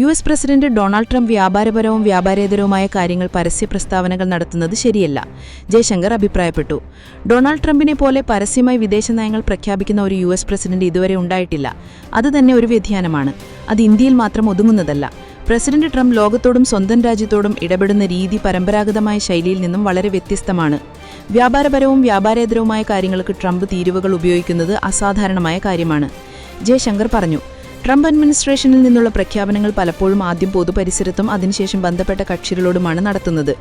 US president Donald Trump വ്യാപാരപരവും വ്യാപാരേതരവുമായ കാര്യങ്ങൾ പരസ്യ പ്രസ്താവനകൾ നടത്തുന്നത് ശരിയല്ല, ജയശങ്കർ അഭിപ്രായപ്പെട്ടു. ഡൊണാൾഡ് ട്രംപിനെ പോലെ പരസ്യമായി വിദേശ നയങ്ങൾ പ്രഖ്യാപിക്കുന്ന ഒരു US പ്രസിഡന്റ് ഇതുവരെ ഉണ്ടായിട്ടില്ല. അത് തന്നെ ഒരു വ്യതിയാനമാണ്. അത് ഇന്ത്യയിൽ മാത്രം ഒതുങ്ങുന്നതല്ല. പ്രസിഡന്റ് ട്രംപ് ലോകത്തോടും സ്വന്തം രാജ്യത്തോടും ഇടപെടുന്ന രീതി പരമ്പരാഗതമായ ശൈലിയിൽ നിന്നും വളരെ വ്യത്യസ്തമാണ്. വ്യാപാരപരവും വ്യാപാരേതരവുമായ കാര്യങ്ങൾക്ക് ട്രംപ് തീരുവകൾ ഉപയോഗിക്കുന്നത് അസാധാരണമായ കാര്യമാണ്, ജയശങ്കർ പറഞ്ഞു. ട്രംപ് അഡ്മിനിസ്ട്രേഷനിൽ നിന്നുള്ള പ്രഖ്യാപനങ്ങൾ പലപ്പോഴും ആദ്യം പൊതുപരിസരത്തും അതിനുശേഷം ബന്ധപ്പെട്ട കക്ഷികളോടുമാണ് നടത്തുന്നത്.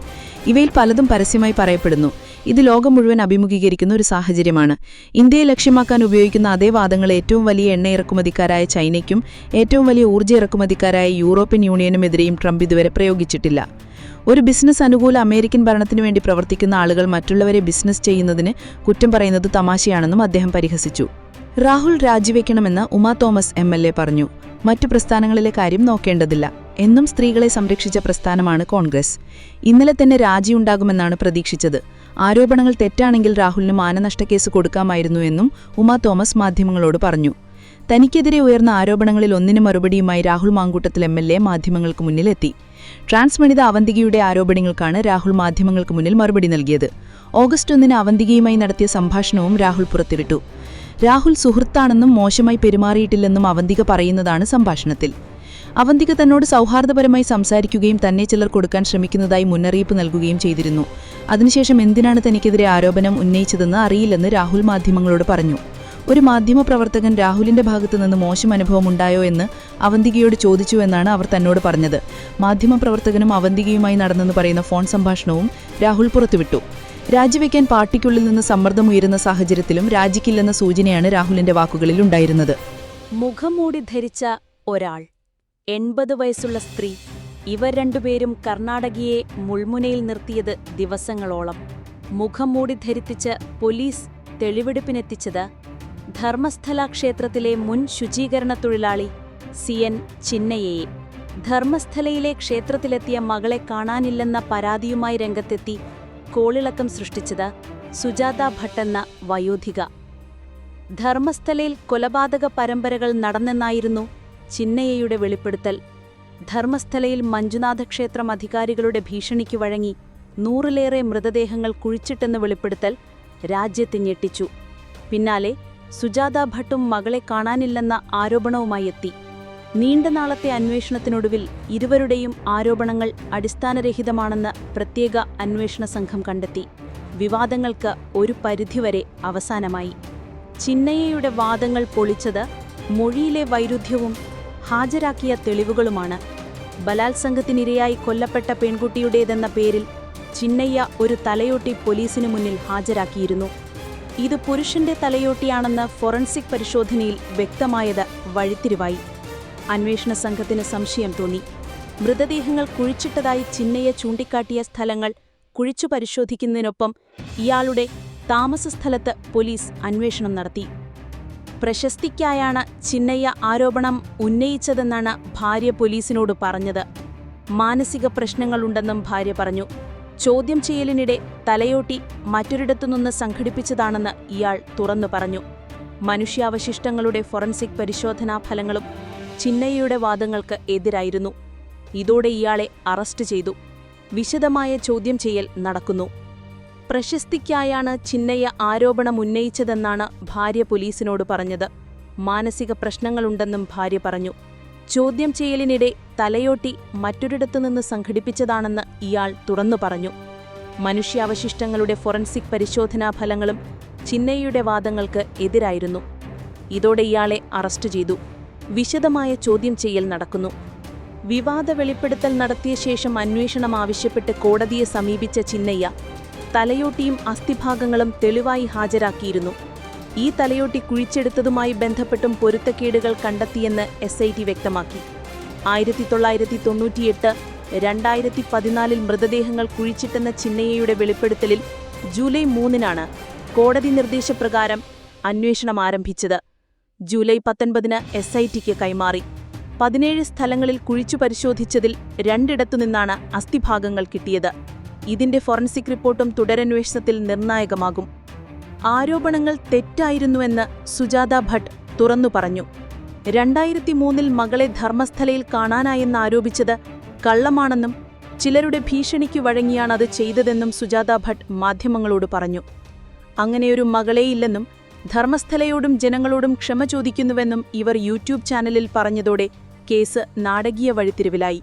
ഇവയിൽ പലതും പരസ്യമായി പറയപ്പെടുന്നു. ഇത് ലോകം മുഴുവൻ അഭിമുഖീകരിക്കുന്ന ഒരു സാഹചര്യമാണ്. ഇന്ത്യയെ ലക്ഷ്യമാക്കാൻ ഉപയോഗിക്കുന്ന അതേ വാദങ്ങൾ ഏറ്റവും വലിയ എണ്ണ ഇറക്കുമതിക്കാരായ ചൈനയ്ക്കും ഏറ്റവും വലിയ ഊർജ്ജ ഇറക്കുമതിക്കാരായ യൂറോപ്യൻ യൂണിയനുമെതിരെയും ട്രംപ് ഇതുവരെ പ്രയോഗിച്ചിട്ടില്ല. ഒരു ബിസിനസ് അനുകൂല അമേരിക്കൻ ഭരണത്തിനു വേണ്ടി പ്രവർത്തിക്കുന്ന ആളുകൾ മറ്റുള്ളവരെ ബിസിനസ് ചെയ്യുന്നതിന് കുറ്റം പറയുന്നത് തമാശയാണെന്നും അദ്ദേഹം പരിഹസിച്ചു. രാഹുൽ രാജിവെക്കണമെന്ന് ഉമാ തോമസ് MLA പറഞ്ഞു. മറ്റു പ്രസ്ഥാനങ്ങളിലെ കാര്യം നോക്കേണ്ടതില്ല. എന്നും സ്ത്രീകളെ സംരക്ഷിച്ച പ്രസ്ഥാനമാണ് കോൺഗ്രസ്. ഇന്നലെ തന്നെ രാജിയുണ്ടാകുമെന്നാണ് പ്രതീക്ഷിച്ചത്. ആരോപണങ്ങൾ തെറ്റാണെങ്കിൽ രാഹുലിന് മാനനഷ്ടക്കേസ് കൊടുക്കാമായിരുന്നു എന്നും ഉമാ തോമസ് മാധ്യമങ്ങളോട് പറഞ്ഞു. തനിക്കെതിരെ ഉയർന്ന ആരോപണങ്ങളിൽ ഒന്നിന് മറുപടിയുമായി രാഹുൽ മാങ്കൂട്ടത്തിൽ MLA മാധ്യമങ്ങൾക്ക് മുന്നിലെത്തി. ട്രാൻസ് വനിത അവന്തികയുടെ ആരോപണങ്ങൾക്കാണ് രാഹുൽ മാധ്യമങ്ങൾക്ക് മുന്നിൽ മറുപടി നൽകിയത്. ഓഗസ്റ്റ് 1 അവന്തികയുമായി നടത്തിയ സംഭാഷണവും രാഹുൽ പുറത്തുവിട്ടു. രാഹുൽ സുഹൃത്താണെന്നും മോശമായി പെരുമാറിയിട്ടില്ലെന്നും അവന്തിക പറയുന്നതാണ് സംഭാഷണത്തിൽ. അവന്തിക തന്നോട് സൗഹാർദ്ദപരമായി സംസാരിക്കുകയും തന്നെ ചിലർ കൊടുക്കാൻ ശ്രമിക്കുന്നതായി മുന്നറിയിപ്പ് നൽകുകയും ചെയ്തിരുന്നു. അതിനുശേഷം എന്തിനാണ് തനിക്കെതിരെ ആരോപണം ഉന്നയിച്ചതെന്ന് അറിയില്ലെന്ന് രാഹുൽ മാധ്യമങ്ങളോട് പറഞ്ഞു. ഒരു മാധ്യമപ്രവർത്തകൻ രാഹുലിന്റെ ഭാഗത്തുനിന്ന് മോശം അനുഭവം ഉണ്ടായോ എന്ന് അവന്തികയോട് ചോദിച്ചുവെന്നാണ് അവർ തന്നോട് പറഞ്ഞത്. മാധ്യമപ്രവർത്തകനും അവന്തികയുമായി നടന്നെന്ന് പറയുന്ന ഫോൺ സംഭാഷണവും രാഹുൽ പുറത്തുവിട്ടു. രാജിവെക്കാൻ പാർട്ടിക്കുള്ളിൽ നിന്ന് സമ്മർദ്ദമുയരുന്ന സാഹചര്യത്തിലും രാജിക്കില്ലെന്ന സൂചനയാണ് രാഹുലിന്റെ വാക്കുകളിൽ ഉണ്ടായിരുന്നത്. മുഖംമൂടി ധരിച്ച ഒരാൾ 80 വയസ്സുള്ള സ്ത്രീ. ഇവർ രണ്ടുപേരും കർണാടകയെ മുൾമുനയിൽ നിർത്തിയത് ദിവസങ്ങളോളം. മുഖം മൂടി ധരിപ്പിച്ച് പോലീസ് തെളിവെടുപ്പിനെത്തിച്ചത് ധർമ്മസ്ഥല ക്ഷേത്രത്തിലെ മുൻ ശുചീകരണ തൊഴിലാളി CN ചിന്നയ്യയെ. ധർമ്മസ്ഥലയിലെ ക്ഷേത്രത്തിലെത്തിയ മകളെ കാണാനില്ലെന്ന പരാതിയുമായി രംഗത്തെത്തി കോളിളക്കം സൃഷ്ടിച്ചത് സുജാത ഭട്ടെന്ന വയോധിക. ധർമ്മസ്ഥലയിൽ കൊലപാതക പരമ്പരകൾ നടന്നെന്നായിരുന്നു ചിന്നയ്യയുടെ വെളിപ്പെടുത്തൽ. ധർമ്മസ്ഥലയിൽ മഞ്ജുനാഥ ക്ഷേത്രം അധികാരികളുടെ ഭീഷണിക്ക് വഴങ്ങി 100-ലേറെ മൃതദേഹങ്ങൾ കുഴിച്ചിട്ടെന്ന് വെളിപ്പെടുത്തൽ രാജ്യത്തെ ഞെട്ടിച്ചു. പിന്നാലെ സുജാത ഭട്ടും മകളെ കാണാനില്ലെന്ന ആരോപണവുമായി എത്തി. നീണ്ട നാളത്തെ അന്വേഷണത്തിനൊടുവിൽ ഇരുവരുടെയും ആരോപണങ്ങൾ അടിസ്ഥാനരഹിതമാണെന്ന് പ്രത്യേക അന്വേഷണ സംഘം കണ്ടെത്തി. വിവാദങ്ങൾക്ക് ഒരു പരിധിവരെ അവസാനമായി. ചിന്നയ്യയുടെ വാദങ്ങൾ പൊളിച്ചത് മൊഴിയിലെ വൈരുദ്ധ്യവും ഹാജരാക്കിയ തെളിവുകളുമാണ്. ബലാത്സംഗത്തിനിരയായി കൊല്ലപ്പെട്ട പെൺകുട്ടിയുടേതെന്ന പേരിൽ ചിന്നയ്യ ഒരു തലയോട്ടി പോലീസിനു മുന്നിൽ ഹാജരാക്കിയിരുന്നു. ഇത് പുരുഷന്റെ തലയോട്ടിയാണെന്ന് ഫോറൻസിക് പരിശോധനയിൽ വ്യക്തമായത് വഴിത്തിരിവായി. അന്വേഷണ സംഘത്തിന് സംശയം തോന്നി. മൃതദേഹങ്ങൾ കുഴിച്ചിട്ടതായി ചിന്നയ്യ ചൂണ്ടിക്കാട്ടിയ സ്ഥലങ്ങൾ കുഴിച്ചു പരിശോധിക്കുന്നതിനൊപ്പം ഇയാളുടെ താമസസ്ഥലത്ത് പോലീസ് അന്വേഷണം നടത്തി. പ്രശസ്തിക്കായാണ് ചിന്നയ്യ ആരോപണം ഉന്നയിച്ചതെന്നാണ് ഭാര്യ പോലീസിനോട് പറഞ്ഞത്. മാനസിക പ്രശ്നങ്ങളുണ്ടെന്നും ഭാര്യ പറഞ്ഞു. ചോദ്യം ചെയ്യലിനിടെ തലയോട്ടി മറ്റൊരിടത്തുനിന്ന് സംഘടിപ്പിച്ചതാണെന്ന് ഇയാൾ തുറന്നു പറഞ്ഞു. മനുഷ്യാവശിഷ്ടങ്ങളുടെ ഫോറൻസിക് പരിശോധനാ ഫലങ്ങളും ചിന്നയ്യയുടെ വാദങ്ങൾക്ക് എതിരായിരുന്നു. ഇതോടെ ഇയാളെ അറസ്റ്റ് ചെയ്തു. വിശദമായ ചോദ്യം ചെയ്യൽ നടക്കുന്നു. പ്രശസ്തിക്കായാണ് ചിന്നയ്യ ആരോപണം ഉന്നയിച്ചതെന്നാണ് ഭാര്യ പോലീസിനോട് പറഞ്ഞത്. മാനസിക പ്രശ്നങ്ങളുണ്ടെന്നും ഭാര്യ പറഞ്ഞു. ചോദ്യം ചെയ്യലിനിടെ തലയോട്ടി മറ്റൊരിടത്തുനിന്ന് സംഘടിപ്പിച്ചതാണെന്ന് ഇയാൾ തുറന്നു പറഞ്ഞു. മനുഷ്യാവശിഷ്ടങ്ങളുടെ ഫോറൻസിക് പരിശോധനാ ഫലങ്ങളും ചിന്നയ്യയുടെ വാദങ്ങൾക്ക് എതിരായിരുന്നു. ഇതോടെ ഇയാളെ അറസ്റ്റ് ചെയ്തു. വിശദമായ ചോദ്യം ചെയ്യൽ നടക്കുന്നു. വിവാദ വെളിപ്പെടുത്തൽ നടത്തിയ ശേഷം അന്വേഷണം ആവശ്യപ്പെട്ട് കോടതിയെ സമീപിച്ച ചിന്നയ്യ തലയോട്ടിയും അസ്ഥിഭാഗങ്ങളും തെളിവായി ഹാജരാക്കിയിരുന്നു. ഈ തലയോട്ടി കുഴിച്ചെടുത്തതുമായി ബന്ധപ്പെട്ടും പൊരുത്തക്കേടുകൾ കണ്ടെത്തിയെന്ന് SIT വ്യക്തമാക്കി. 1998, 2014 മൃതദേഹങ്ങൾ കുഴിച്ചിട്ടെന്ന ചിന്നയ്യയുടെ വെളിപ്പെടുത്തലിൽ ജൂലൈ 3-നാണ് കോടതി നിർദ്ദേശപ്രകാരം അന്വേഷണം ആരംഭിച്ചത്. ജൂലൈ 19-ന് SITക്ക് കൈമാറി. 17 സ്ഥലങ്ങളിൽ കുഴിച്ചു പരിശോധിച്ചതിൽ 2-ഇടത്തുനിന്നാണ് അസ്ഥിഭാഗങ്ങൾ കിട്ടിയത്. ഇതിന്റെ ഫോറൻസിക് റിപ്പോർട്ടും തുടരന്വേഷണത്തിൽ നിർണായകമാകും. ആരോപണങ്ങൾ തെറ്റായിരുന്നുവെന്ന് സുജാത ഭട്ട് തുറന്നു പറഞ്ഞു. 2003-ൽ മകളെ ധർമ്മസ്ഥലയിൽ കാണാനായെന്നാരോപിച്ചത് കള്ളമാണെന്നും ചിലരുടെ ഭീഷണിക്കു വഴങ്ങിയാണ് അത് ചെയ്തതെന്നും സുജാത ഭട്ട് മാധ്യമങ്ങളോട് പറഞ്ഞു. അങ്ങനെയൊരു മകളെയില്ലെന്നും ധർമ്മസ്ഥലയോടും ജനങ്ങളോടും ക്ഷമ ചോദിക്കുന്നുവെന്നും ഇവർ യൂട്യൂബ് ചാനലിൽ പറഞ്ഞതോടെ കേസ് നാടകീയ വഴിത്തിരിവിലായി.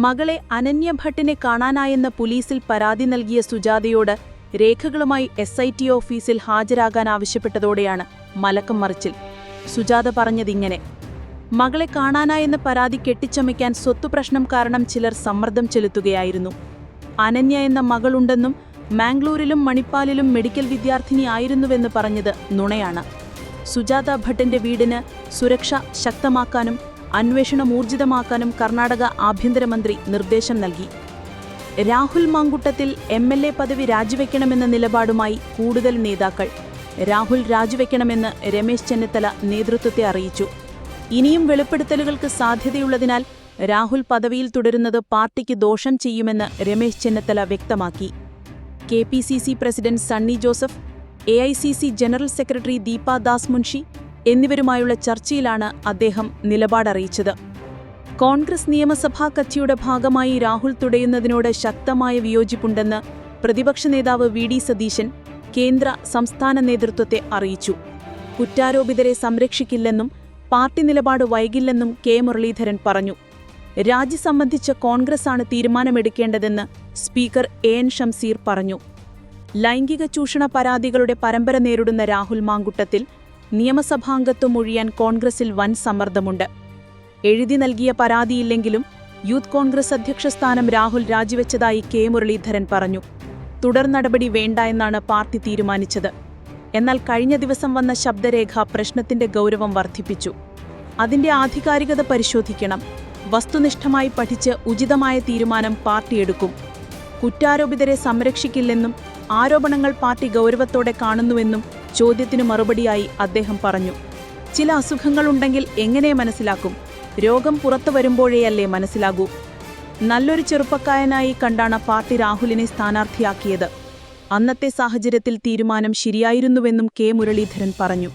മകളെ അനന്യ ഭട്ടിനെ കാണാനായെന്ന പോലീസിൽ പരാതി നൽകിയ സുജാതയോട് രേഖകളുമായി SIT ഓഫീസിൽ ഹാജരാകാൻ ആവശ്യപ്പെട്ടതോടെയാണ് മലക്കം മറിച്ചിൽ. സുജാത പറഞ്ഞതിങ്ങനെ: മകളെ കാണാനായെന്ന പരാതി കെട്ടിച്ചമയ്ക്കാൻ സ്വത്തുപ്രശ്നം കാരണം ചിലർ സമ്മർദ്ദം ചെലുത്തുകയായിരുന്നു. അനന്യ എന്ന മകളുണ്ടെന്നും മാംഗ്ലൂരിലും മണിപ്പാലിലും മെഡിക്കൽ വിദ്യാർത്ഥിനി ആയിരുന്നുവെന്ന് പറഞ്ഞത് നുണയാണ്. സുജാത ഭട്ടിന്റെ വീടിന് സുരക്ഷ ശക്തമാക്കാനും അന്വേഷണം ഊർജിതമാക്കാനും കർണാടക ആഭ്യന്തരമന്ത്രി നിർദ്ദേശം നൽകി. രാഹുൽ മാങ്കുട്ടത്തിൽ MLA പദവി രാജിവെക്കണമെന്ന നിലപാടുമായി കൂടുതൽ നേതാക്കൾ. രാഹുൽ രാജിവെക്കണമെന്ന് രമേശ് ചെന്നിത്തല നേതൃത്വത്തെ അറിയിച്ചു. ഇനിയും വെളിപ്പെടുത്തലുകൾക്ക് സാധ്യതയുള്ളതിനാൽ രാഹുൽ പദവിയിൽ തുടരുന്നത് പാർട്ടിക്ക് ദോഷം ചെയ്യുമെന്ന് രമേശ് ചെന്നിത്തല വ്യക്തമാക്കി. KPCC president Sunny Joseph, AICC general secretary Deepa Das Munshi എന്നിവരുമായുള്ള ചർച്ചയിലാണ് അദ്ദേഹം നിലപാടറിയിച്ചത്. കോൺഗ്രസ് നിയമസഭാ കക്ഷിയുടെ ഭാഗമായി രാഹുൽ തുടയുന്നതിനോട് ശക്തമായ വിയോജിപ്പുണ്ടെന്ന് പ്രതിപക്ഷ നേതാവ് VD സതീശൻ കേന്ദ്ര സംസ്ഥാന നേതൃത്വത്തെ അറിയിച്ചു. കുറ്റാരോപിതരെ സംരക്ഷിക്കില്ലെന്നും പാർട്ടി നിലപാട് വൈകില്ലെന്നും K മുരളീധരൻ പറഞ്ഞു. രാജി സംബന്ധിച്ച കോൺഗ്രസാണ് തീരുമാനമെടുക്കേണ്ടതെന്ന് സ്പീക്കർ AN ഷംസീർ പറഞ്ഞു. ലൈംഗിക ചൂഷണ പരാതികളുടെ പരമ്പര നേരിടുന്ന രാഹുൽ മാങ്കുട്ടത്തിൽ നിയമസഭാംഗത്വം ഒഴിയാൻ കോൺഗ്രസിൽ വൻ സമ്മർദ്ദമുണ്ട്. എഴുതി നൽകിയ പരാതിയില്ലെങ്കിലും യൂത്ത് കോൺഗ്രസ് അധ്യക്ഷ സ്ഥാനം രാഹുൽ രാജിവെച്ചതായി K മുരളീധരൻ പറഞ്ഞു. തുടർ നടപടി വേണ്ട എന്നാണ് പാർട്ടി തീരുമാനിച്ചത്. എന്നാൽ കഴിഞ്ഞ ദിവസം വന്ന ശബ്ദരേഖ പ്രശ്നത്തിന്റെ ഗൗരവം വർദ്ധിപ്പിച്ചു. അതിന്റെ ആധികാരികത പരിശോധിക്കണം. വസ്തുനിഷ്ഠമായി പഠിച്ച് ഉചിതമായ തീരുമാനം പാർട്ടിയെടുക്കും. കുറ്റാരോപിതരെ സംരക്ഷിക്കില്ലെന്നും ആരോപണങ്ങൾ പാർട്ടി ഗൗരവത്തോടെ കാണുന്നുവെന്നും ചോദ്യത്തിനു മറുപടിയായി അദ്ദേഹം പറഞ്ഞു. ചില അസുഖങ്ങളുണ്ടെങ്കിൽ എങ്ങനെ മനസ്സിലാക്കും? രോഗം പുറത്തു വരുമ്പോഴേയല്ലേ മനസ്സിലാകൂ. നല്ലൊരു ചെറുപ്പക്കാരനായി കണ്ടാണ് പാർട്ടി രാഹുലിനെ സ്ഥാനാർത്ഥിയാക്കിയത്. അന്നത്തെ സാഹചര്യത്തിൽ തീരുമാനം ശരിയായിരുന്നുവെന്നും കെ മുരളീധരൻ പറഞ്ഞു.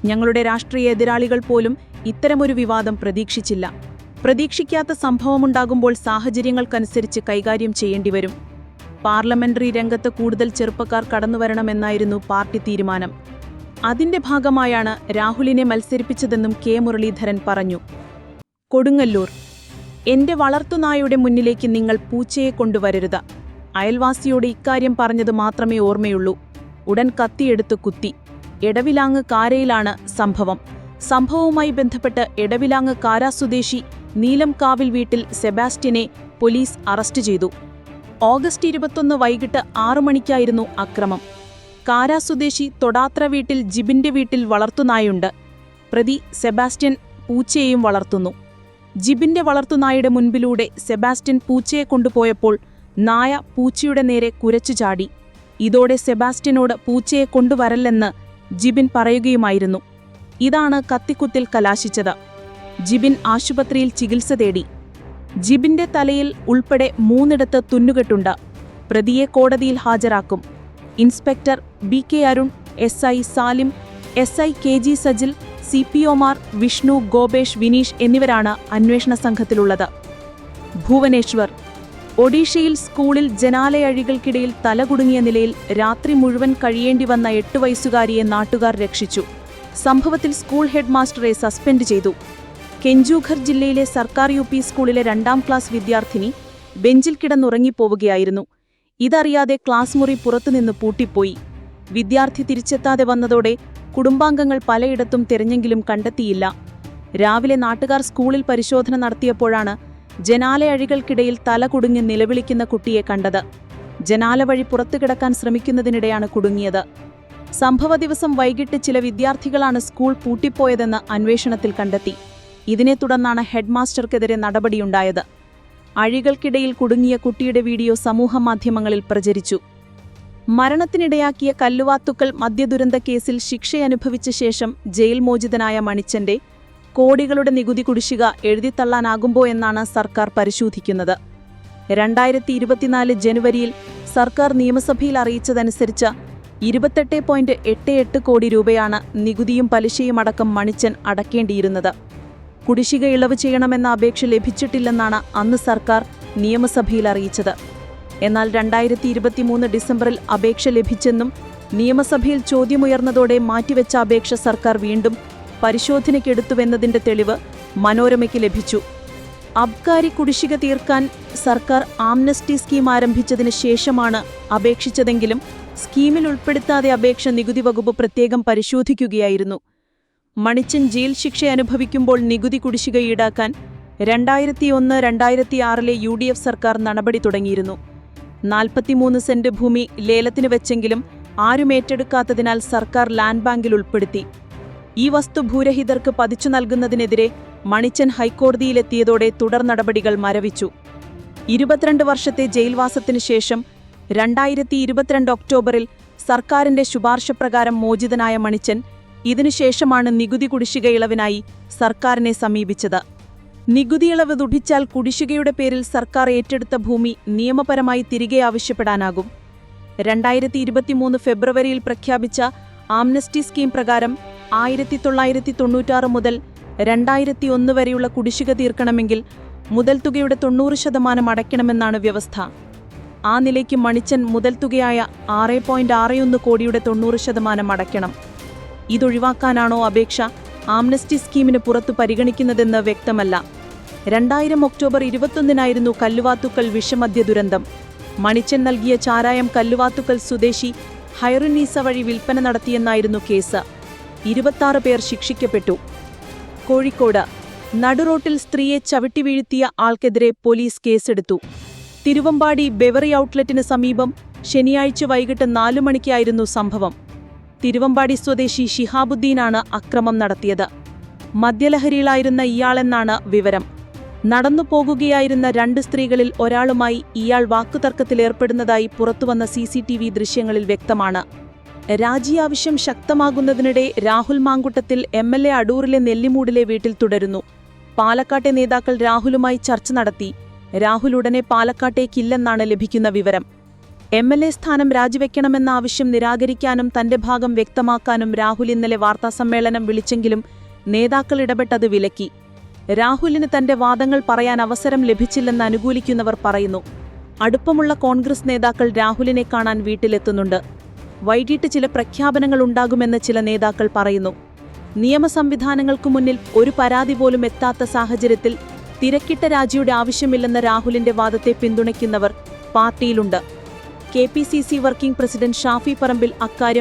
ഞങ്ങളുടെ രാഷ്ട്രീയ എതിരാളികൾ പോലും ഇത്തരമൊരു വിവാദം പ്രതീക്ഷിച്ചില്ല. പ്രതീക്ഷിക്കാത്ത സംഭവമുണ്ടാകുമ്പോൾ സാഹചര്യങ്ങൾക്കനുസരിച്ച് കൈകാര്യം ചെയ്യേണ്ടിവരും. പാർലമെന്ററി രംഗത്ത് കൂടുതൽ ചെറുപ്പക്കാർ കടന്നുവരണമെന്നായിരുന്നു പാർട്ടി തീരുമാനം. അതിന്റെ ഭാഗമായാണ് രാഹുലിനെ മത്സരിപ്പിച്ചതെന്നും കെ മുരളീധരൻ പറഞ്ഞു. കൊടുങ്ങല്ലൂർ: എന്റെ വളർത്തുനായുടെ മുന്നിലേക്ക് നിങ്ങൾ പൂച്ചയെ കൊണ്ടുവരരുത്. അയൽവാസിയോട് ഇക്കാര്യം പറഞ്ഞത് മാത്രമേ ഓർമ്മയുള്ളൂ. ഉടൻ കത്തിയെടുത്ത് കുത്തി. എടവിലാങ്ങ് കാരയിലാണ് സംഭവം. സംഭവവുമായി ബന്ധപ്പെട്ട് എടവിലാങ്ങ് കാര സ്വദേശി നീലംകാവിൽ വീട്ടിൽ സെബാസ്റ്റ്യനെ പോലീസ് അറസ്റ്റ് ചെയ്തു. ഓഗസ്റ്റ് 21 വൈകിട്ട് 6 മണിക്കായിരുന്നു അക്രമം. കാര സ്വദേശി തൊടാത്ര വീട്ടിൽ ജിബിന്റെ വീട്ടിൽ വളർത്തുനായുണ്ട്. പ്രതി സെബാസ്റ്റ്യൻ പൂച്ചയെയും വളർത്തുന്നു. ജിബിന്റെ വളർത്തുനായുടെ മുൻപിലൂടെ സെബാസ്റ്റ്യൻ പൂച്ചയെ കൊണ്ടുപോയപ്പോൾ നായ പൂച്ചയുടെ നേരെ കുരച്ചു ചാടി. ഇതോടെ സെബാസ്റ്റ്യനോട് പൂച്ചയെ കൊണ്ടുവരല്ലെന്ന് ജിബിൻ പറയുകയുമായിരുന്നു. ഇതാണ് കത്തിക്കുത്തിൽ കലാശിച്ചത്. ജിബിൻ ആശുപത്രിയിൽ ചികിത്സ തേടി. ജിബിന്റെ തലയിൽ ഉൾപ്പെടെ 3 തുന്നുകെട്ടുണ്ട്. പ്രതിയെ കോടതിയിൽ ഹാജരാക്കും. Inspector BK Arun, SI Salim, SI KG Sajil, CPOമാർ വിഷ്ണു, ഗോപേഷ്, വിനീഷ് എന്നിവരാണ് അന്വേഷണ സംഘത്തിലുള്ളത്. ഭുവനേശ്വർ: ഒഡീഷയിൽ സ്കൂളിൽ ജനാലയഴികൾക്കിടയിൽ തലകുടുങ്ങിയ നിലയിൽ രാത്രി മുഴുവൻ കഴിയേണ്ടി വന്ന 8 വയസ്സുകാരിയെ നാട്ടുകാർ രക്ഷിച്ചു. സംഭവത്തിൽ സ്കൂൾ ഹെഡ് മാസ്റ്ററെ സസ്പെൻഡ് ചെയ്തു. കെഞ്ചൂഘർ ജില്ലയിലെ സർക്കാർ UP സ്കൂളിലെ 2ാം ക്ലാസ് വിദ്യാർത്ഥിനി ബെഞ്ചിൽ കിടന്നുറങ്ങിപ്പോവുകയായിരുന്നു. ഇതറിയാതെ ക്ലാസ് മുറി പുറത്തുനിന്ന് പൂട്ടിപ്പോയി. വിദ്യാർത്ഥി തിരിച്ചെത്താതെ വന്നതോടെ കുടുംബാംഗങ്ങൾ പലയിടത്തും തിരഞ്ഞെങ്കിലും കണ്ടെത്തിയില്ല. രാവിലെ നാട്ടുകാർ സ്കൂളിൽ പരിശോധന നടത്തിയപ്പോഴാണ് ജനാലയഴികൾക്കിടയിൽ തല കുടുങ്ങി നിലവിളിക്കുന്ന കുട്ടിയെ കണ്ടത്. ജനാല വഴി പുറത്തു കിടക്കാൻ ശ്രമിക്കുന്നതിനിടെയാണ് കുടുങ്ങിയത്. സംഭവ ദിവസം വൈകിട്ട് ചില വിദ്യാർത്ഥികളാണ് സ്കൂൾ പൂട്ടിപ്പോയതെന്ന് അന്വേഷണത്തിൽ കണ്ടെത്തി. ഇതിനെ തുടർന്നാണ് ഹെഡ് മാസ്റ്റർക്കെതിരെ നടപടിയുണ്ടായത്. അഴികൾക്കിടയിൽ കുടുങ്ങിയ കുട്ടിയുടെ വീഡിയോ സമൂഹമാധ്യമങ്ങളിൽ പ്രചരിച്ചു. മരണത്തിനിടയാക്കിയ കല്ലുവാത്തുക്കൽ മദ്യദുരന്ത കേസിൽ ശിക്ഷയനുഭവിച്ച ശേഷം ജയിൽ മോചിതനായ മണിച്ചന്റെ കോടികളുടെ നികുതി കുടിശ്ശിക എഴുതിത്തള്ളാനാകുമ്പോ എന്നാണ് സർക്കാർ പരിശോധിക്കുന്നത്. 2024 ജനുവരിയിൽ സർക്കാർ നിയമസഭയിൽ അറിയിച്ചതനുസരിച്ച് 28.88 കോടി രൂപയാണ് നികുതിയും പലിശയും അടക്കം മണിച്ചൻ അടക്കേണ്ടിയിരുന്നത്. കുടിശ്ശിക ഇളവ് ചെയ്യണമെന്ന അപേക്ഷ ലഭിച്ചിട്ടില്ലെന്നാണ് അന്ന് സർക്കാർ നിയമസഭയിൽ അറിയിച്ചത്. എന്നാൽ 2023 ഡിസംബറിൽ അപേക്ഷ ലഭിച്ചെന്നും നിയമസഭയിൽ ചോദ്യമുയർന്നതോടെ മാറ്റിവെച്ച അപേക്ഷ സർക്കാർ വീണ്ടും പരിശോധനയ്ക്കെടുത്തുവെന്നതിന്റെ തെളിവ് മനോരമയ്ക്ക് ലഭിച്ചു. അബ്കാരി കുടിശ്ശിക തീർക്കാൻ സർക്കാർ ആംനസ്റ്റി സ്കീം ആരംഭിച്ചതിന് ശേഷമാണ് അപേക്ഷിച്ചതെങ്കിലും സ്കീമിൽ ഉൾപ്പെടുത്താതെ അപേക്ഷ നികുതി വകുപ്പ് പ്രത്യേകം പരിശോധിക്കുകയായിരുന്നു. മണിച്ചൻ ജയിൽ ശിക്ഷ അനുഭവിക്കുമ്പോൾ നികുതി കുടിശ്ശിക ഈടാക്കാൻ 2001-2006 UDF സർക്കാർ നടപടി തുടങ്ങിയിരുന്നു. 43 സെന്റ് ഭൂമി ലേലത്തിന് വെച്ചെങ്കിലും ആരും ഏറ്റെടുക്കാത്തതിനാൽ സർക്കാർ ലാൻഡ് ബാങ്കിൽ ഉൾപ്പെടുത്തി. ഈ വസ്തു ഭൂരഹിതർക്ക് പതിച്ചു നൽകുന്നതിനെതിരെ മണിച്ചൻ ഹൈക്കോടതിയിലെത്തിയതോടെ തുടർ നടപടികൾ മരവിച്ചു. 22 വർഷത്തെ ജയിൽവാസത്തിനു ശേഷം 2022 ഒക്ടോബറിൽ സർക്കാരിന്റെ ശുപാർശപ്രകാരം മോചിതനായ മണിച്ചൻ ഇതിനുശേഷമാണ് നികുതി കുടിശ്ശിക ഇളവിനായി സർക്കാരിനെ സമീപിച്ചത്. നികുതി ഇളവ് ദുഢിച്ചാൽ കുടിശ്ശികയുടെ പേരിൽ സർക്കാർ ഏറ്റെടുത്ത ഭൂമി നിയമപരമായി തിരികെ ആവശ്യപ്പെടാനാകും. 2023 ഫെബ്രുവരിയിൽ പ്രഖ്യാപിച്ച ആംനസ്റ്റി സ്കീം പ്രകാരം 1996 മുതൽ 2001 വരെയുള്ള കുടിശ്ശിക തീർക്കണമെങ്കിൽ മുതൽത്തുകയുടെ 90% അടയ്ക്കണമെന്നാണ് വ്യവസ്ഥ. ആ നിലയ്ക്ക് മണിച്ചൻ മുതൽത്തുകയായ 6.61 കോടിയുടെ 90% അടയ്ക്കണം. ഇതൊഴിവാക്കാനാണോ അപേക്ഷ ആംനസ്റ്റി സ്കീമിന് പുറത്തു പരിഗണിക്കുന്നതെന്ന് വ്യക്തമല്ല. 2000 ഒക്ടോബർ 21 കല്ലുവാത്തുക്കൽ വിഷമദ്യ ദുരന്തം. മണിച്ചൻ നൽകിയ ചാരായം കല്ലുവാത്തുക്കൽ സ്വദേശി ഹൈറുന്നീസ വഴി വിൽപ്പന നടത്തിയെന്നായിരുന്നു കേസ്. 26 പേർ ശിക്ഷിക്കപ്പെട്ടു. കോഴിക്കോട് നടുറോട്ടിൽ സ്ത്രീയെ ചവിട്ടി വീഴ്ത്തിയ ആൾക്കെതിരെ പോലീസ് കേസെടുത്തു. തിരുവമ്പാടി ബെവറി ഔട്ട്ലെറ്റിന് സമീപം ശനിയാഴ്ച വൈകിട്ട് 4 മണിക്കായിരുന്നു സംഭവം. തിരുവമ്പാടി സ്വദേശി ഷിഹാബുദ്ദീനാണ് അക്രമം നടത്തിയത്. മദ്യലഹരിയിലായിരുന്ന ഇയാളെന്നാണ് വിവരം. നടന്നു പോകുകയായിരുന്ന 2 സ്ത്രീകളിൽ ഒരാളുമായി ഇയാൾ വാക്കുതർക്കത്തിലേർപ്പെടുന്നതായി പുറത്തുവന്ന CCTV ദൃശ്യങ്ങളിൽ വ്യക്തമാണ്. രാജി ആവശ്യം ശക്തമാകുന്നതിനിടെ രാഹുൽ മാങ്കുട്ടത്തിൽ MLA അടൂറിലെ നെല്ലിമൂടിലെ വീട്ടിൽ തുടരുന്നു. പാലക്കാട്ടെ നേതാക്കൾ രാഹുലുമായി ചർച്ച നടത്തി. രാഹുൽ ഉടനെ പാലക്കാട്ടേക്കില്ലെന്നാണ് ലഭിക്കുന്ന വിവരം. MLA സ്ഥാനം രാജിവെക്കണമെന്ന ആവശ്യം നിരാകരിക്കാനും തന്റെ ഭാഗം വ്യക്തമാക്കാനും രാഹുൽ ഇന്നലെ വാർത്താസമ്മേളനം വിളിച്ചെങ്കിലും നേതാക്കൾ ഇടപെട്ടത് വിലക്കി. രാഹുലിന് തന്റെ വാദങ്ങൾ പറയാൻ അവസരം ലഭിച്ചില്ലെന്ന് അനുകൂലിക്കുന്നവർ പറയുന്നു. അടുപ്പമുള്ള കോൺഗ്രസ് നേതാക്കൾ രാഹുലിനെ കാണാൻ വീട്ടിലെത്തുന്നുണ്ട്. വൈകിട്ട് ചില പ്രഖ്യാപനങ്ങൾ ഉണ്ടാകുമെന്ന് ചില നേതാക്കൾ പറയുന്നു. നിയമസംവിധാനങ്ങൾക്കു മുന്നിൽ ഒരു പരാതി പോലും എത്താത്ത സാഹചര്യത്തിൽ തിരക്കിട്ട രാജിയുടെ ആവശ്യമില്ലെന്ന രാഹുലിന്റെ വാദത്തെ പിന്തുണയ്ക്കുന്നവർ പാർട്ടിയിലുണ്ട്. KPCC working president Shafi Parambil അക്കാര്യം